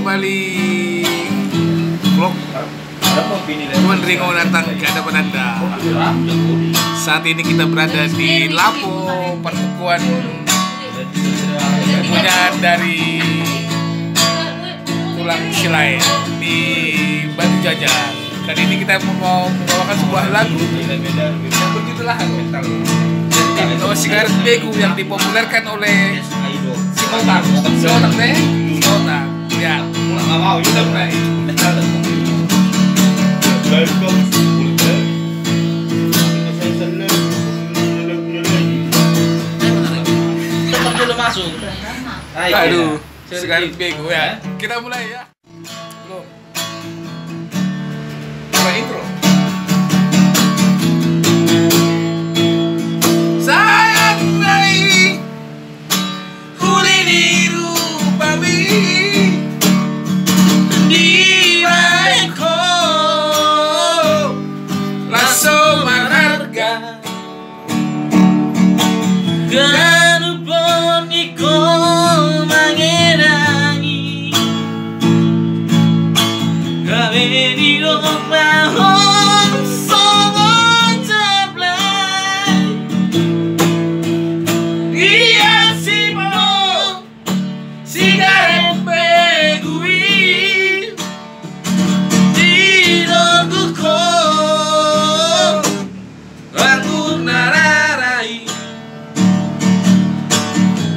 kembali vlog Tuan Ringo datang ke hadapan Anda. Saat ini kita berada di Lapo, pertukuan kepunyaan dari Tulang Silai di Batu Jajar. Kali ini kita mau membawakan sebuah lagu yang berjudul Lahan Sigaret Begu yang dipopulerkan oleh si Otak. Si Otak deh, si Otak. Ya, nggak mau juga mulai. Belum masuk. Aduh, Sigaret Begu ya. Kita mulai ya. Belum. Mulai intro.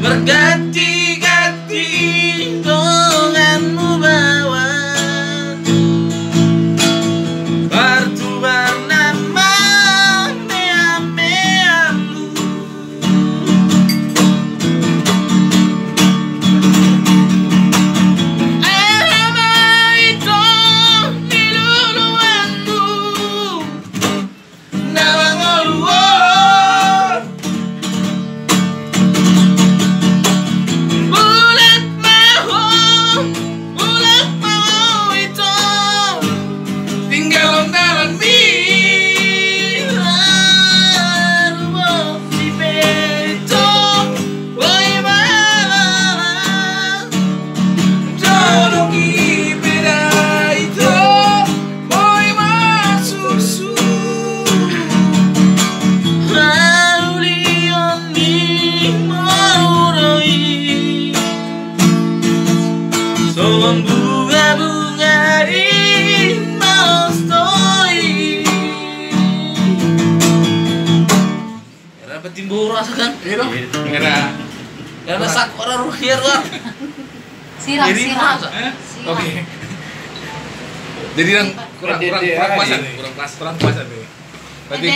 Berganti-ganti donganmu bawan Bertubar nama mea-meamu Ama itu niluluanmu Nawang oluo bunga-bunga Inostoi. Era petimbura kan? Era. Era sak orang ruhir kan? Siram. Oke. Jadi yang kurang pasan deh. Berarti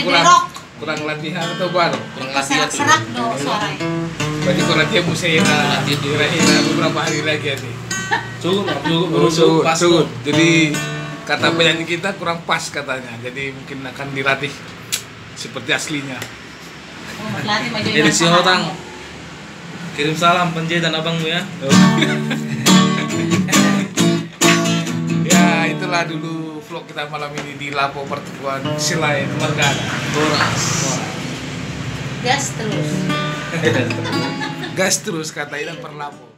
kurang latihan atau baru? Kurang latihan Serak dong suaranya. Berarti kurang latihan musyairah. Kira-kira beberapa hari lagi nih. Cukup. Jadi kata penyanyi kita kurang pas katanya. Jadi mungkin akan dilatih seperti aslinya. Jadi si Otang kirim salam penjahitan abangmu ya. Ya itulah dulu vlog kita malam ini di Lapo Pertukuan Silai Margana. Gas terus. Gas terus kata Idan per Lapo.